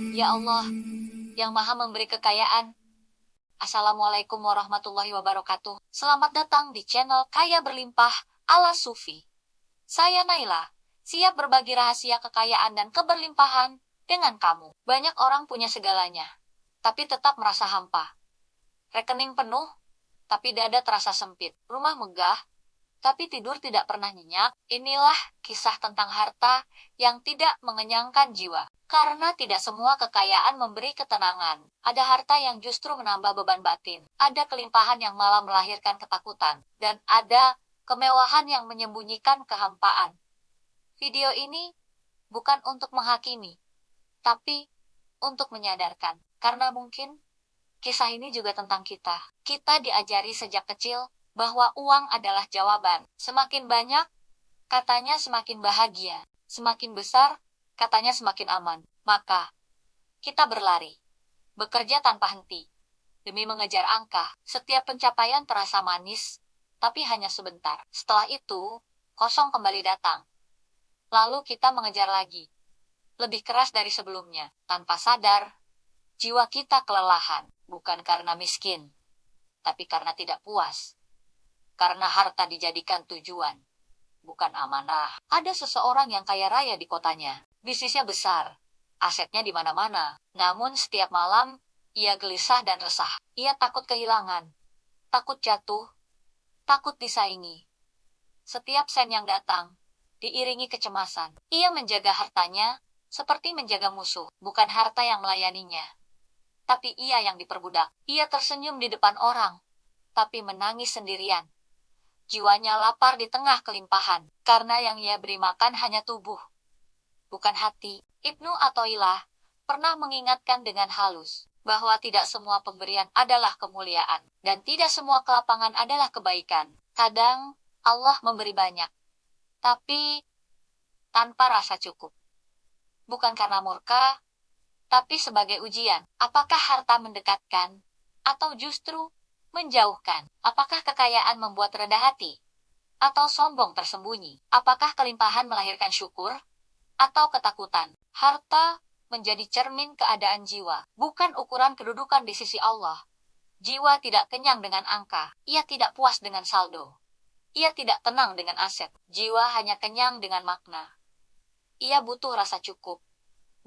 Ya Allah, yang maha memberi kekayaan. Assalamualaikum warahmatullahi wabarakatuh. Selamat datang di channel Kaya Berlimpah ala Sufi. Saya Naila, siap berbagi rahasia kekayaan dan keberlimpahan dengan kamu. Banyak orang punya segalanya, tapi tetap merasa hampa. Rekening penuh, tapi dada terasa sempit. Rumah megah, tapi tidur tidak pernah nyenyak. Inilah kisah tentang harta yang tidak mengenyangkan jiwa. Karena tidak semua kekayaan memberi ketenangan. Ada harta yang justru menambah beban batin. Ada kelimpahan yang malah melahirkan ketakutan. Dan ada kemewahan yang menyembunyikan kehampaan. Video ini bukan untuk menghakimi, tapi untuk menyadarkan. Karena mungkin kisah ini juga tentang kita. Kita diajari sejak kecil bahwa uang adalah jawaban. Semakin banyak, katanya semakin bahagia. Semakin besar, katanya semakin aman. Maka, kita berlari. Bekerja tanpa henti. Demi mengejar angka, setiap pencapaian terasa manis, tapi hanya sebentar. Setelah itu, kosong kembali datang. Lalu kita mengejar lagi. Lebih keras dari sebelumnya. Tanpa sadar, jiwa kita kelelahan. Bukan karena miskin, tapi karena tidak puas. Karena harta dijadikan tujuan, bukan amanah. Ada seseorang yang kaya raya di kotanya. Bisnisnya besar, asetnya di mana-mana. Namun setiap malam, ia gelisah dan resah. Ia takut kehilangan, takut jatuh, takut disaingi. Setiap sen yang datang, diiringi kecemasan. Ia menjaga hartanya, seperti menjaga musuh. Bukan harta yang melayaninya, tapi ia yang diperbudak. Ia tersenyum di depan orang, tapi menangis sendirian. Jiwanya lapar di tengah kelimpahan, karena yang ia beri makan hanya tubuh, bukan hati. Ibnu Athaillah pernah mengingatkan dengan halus, bahwa tidak semua pemberian adalah kemuliaan, dan tidak semua kelapangan adalah kebaikan. Kadang, Allah memberi banyak, tapi tanpa rasa cukup. Bukan karena murka, tapi sebagai ujian. Apakah harta mendekatkan, atau justru menjauhkan? Apakah kekayaan membuat rendah hati, atau sombong tersembunyi? Apakah kelimpahan melahirkan syukur, atau ketakutan? Harta menjadi cermin keadaan jiwa, bukan ukuran kedudukan di sisi Allah. Jiwa tidak kenyang dengan angka, ia tidak puas dengan saldo. Ia tidak tenang dengan aset, jiwa hanya kenyang dengan makna. Ia butuh rasa cukup,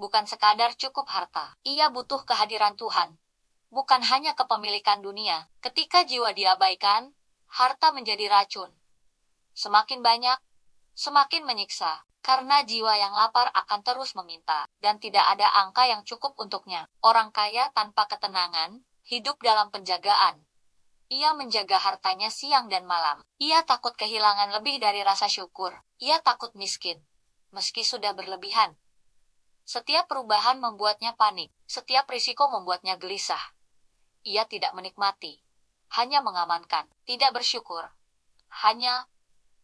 bukan sekadar cukup harta. Ia butuh kehadiran Tuhan, bukan hanya kepemilikan dunia. Ketika jiwa diabaikan, harta menjadi racun. Semakin banyak, semakin menyiksa. Karena jiwa yang lapar akan terus meminta, dan tidak ada angka yang cukup untuknya. Orang kaya tanpa ketenangan, hidup dalam penjagaan. Ia menjaga hartanya siang dan malam. Ia takut kehilangan lebih dari rasa syukur. Ia takut miskin, meski sudah berlebihan. Setiap perubahan membuatnya panik. Setiap risiko membuatnya gelisah. Ia tidak menikmati, hanya mengamankan. Tidak bersyukur, hanya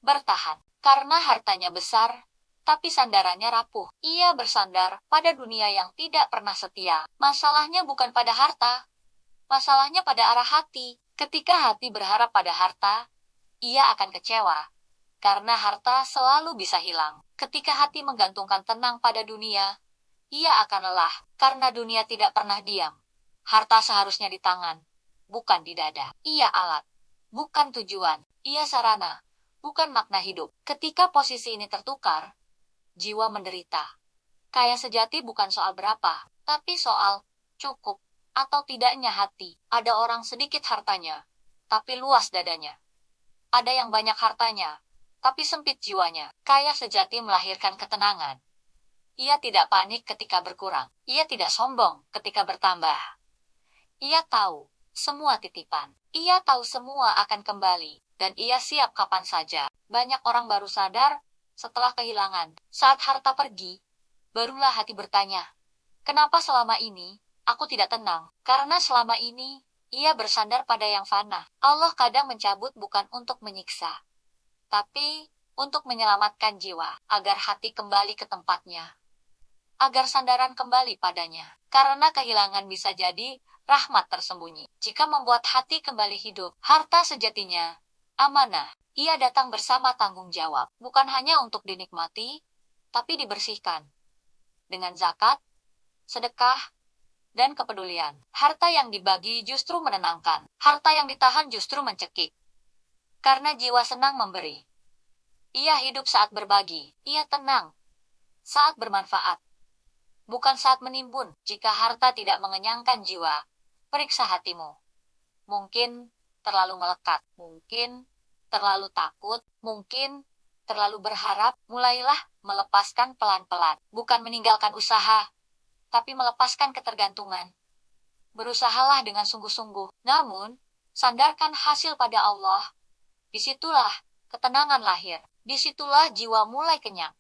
bertahan. Karena hartanya besar, tapi sandarannya rapuh. Ia bersandar pada dunia yang tidak pernah setia. Masalahnya bukan pada harta, masalahnya pada arah hati. Ketika hati berharap pada harta, ia akan kecewa. Karena harta selalu bisa hilang. Ketika hati menggantungkan tenang pada dunia, ia akan lelah. Karena dunia tidak pernah diam. Harta seharusnya di tangan, bukan di dada. Ia alat, bukan tujuan. Ia sarana, bukan makna hidup. Ketika posisi ini tertukar, jiwa menderita. Kaya sejati bukan soal berapa, tapi soal cukup atau tidaknya hati. Ada orang sedikit hartanya, tapi luas dadanya. Ada yang banyak hartanya, tapi sempit jiwanya. Kaya sejati melahirkan ketenangan. Ia tidak panik ketika berkurang. Ia tidak sombong ketika bertambah. Ia tahu semua titipan. Ia tahu semua akan kembali, dan ia siap kapan saja. Banyak orang baru sadar setelah kehilangan. Saat harta pergi, barulah hati bertanya, kenapa selama ini aku tidak tenang? Karena selama ini ia bersandar pada yang fana. Allah kadang mencabut bukan untuk menyiksa, tapi untuk menyelamatkan jiwa, agar hati kembali ke tempatnya, agar sandaran kembali padanya. Karena kehilangan bisa jadi rahmat tersembunyi. Jika membuat hati kembali hidup, harta sejatinya amanah. Ia datang bersama tanggung jawab, bukan hanya untuk dinikmati, tapi dibersihkan. Dengan zakat, sedekah, dan kepedulian. Harta yang dibagi justru menenangkan. Harta yang ditahan justru mencekik. Karena jiwa senang memberi. Ia hidup saat berbagi. Ia tenang saat bermanfaat. Bukan saat menimbun. Jika harta tidak mengenyangkan jiwa, periksa hatimu. Mungkin terlalu melekat. Mungkin terlalu takut. Mungkin terlalu berharap. Mulailah melepaskan pelan-pelan. Bukan meninggalkan usaha, tapi melepaskan ketergantungan. Berusahalah dengan sungguh-sungguh. Namun, sandarkan hasil pada Allah. Disitulah ketenangan lahir. Disitulah jiwa mulai kenyang.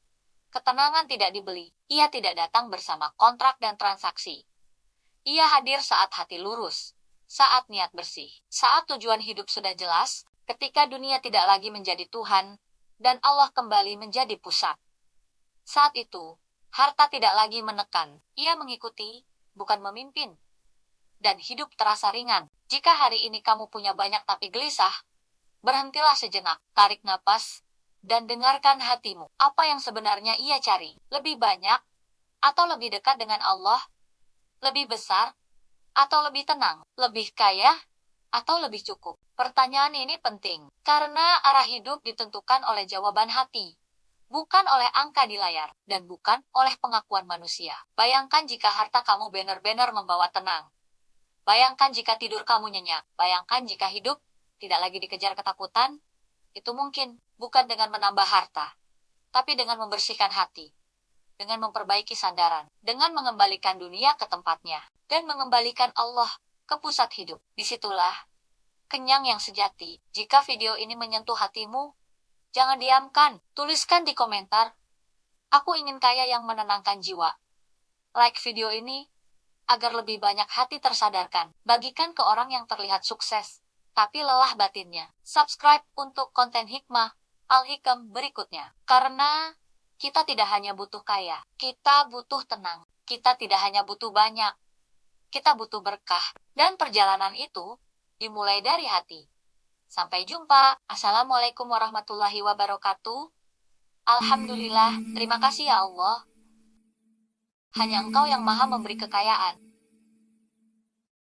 Ketenangan tidak dibeli. Ia tidak datang bersama kontrak dan transaksi. Ia hadir saat hati lurus, saat niat bersih, saat tujuan hidup sudah jelas, ketika dunia tidak lagi menjadi Tuhan, dan Allah kembali menjadi pusat. Saat itu, harta tidak lagi menekan. Ia mengikuti, bukan memimpin. Dan hidup terasa ringan. Jika hari ini kamu punya banyak tapi gelisah, berhentilah sejenak, tarik napas, dan dengarkan hatimu. Apa yang sebenarnya ia cari? Lebih banyak, atau lebih dekat dengan Allah? Lebih besar, atau lebih tenang? Lebih kaya, atau lebih cukup? Pertanyaan ini penting, karena arah hidup ditentukan oleh jawaban hati. Bukan oleh angka di layar, dan bukan oleh pengakuan manusia. Bayangkan jika harta kamu benar-benar membawa tenang. Bayangkan jika tidur kamu nyenyak. Bayangkan jika hidup tidak lagi dikejar ketakutan. Itu mungkin bukan dengan menambah harta, tapi dengan membersihkan hati, dengan memperbaiki sandaran, dengan mengembalikan dunia ke tempatnya, dan mengembalikan Allah ke pusat hidup. Disitulah kenyang yang sejati. Jika video ini menyentuh hatimu, jangan diamkan, tuliskan di komentar, "Aku ingin kaya yang menenangkan jiwa." Like video ini, agar lebih banyak hati tersadarkan. Bagikan ke orang yang terlihat sukses, tapi lelah batinnya. Subscribe untuk konten hikmah Al-Hikam berikutnya. Karena kita tidak hanya butuh kaya, kita butuh tenang. Kita tidak hanya butuh banyak, kita butuh berkah. Dan perjalanan itu dimulai dari hati. Sampai jumpa. Assalamualaikum warahmatullahi wabarakatuh. Alhamdulillah, terima kasih ya Allah. Hanya Engkau yang maha memberi kekayaan.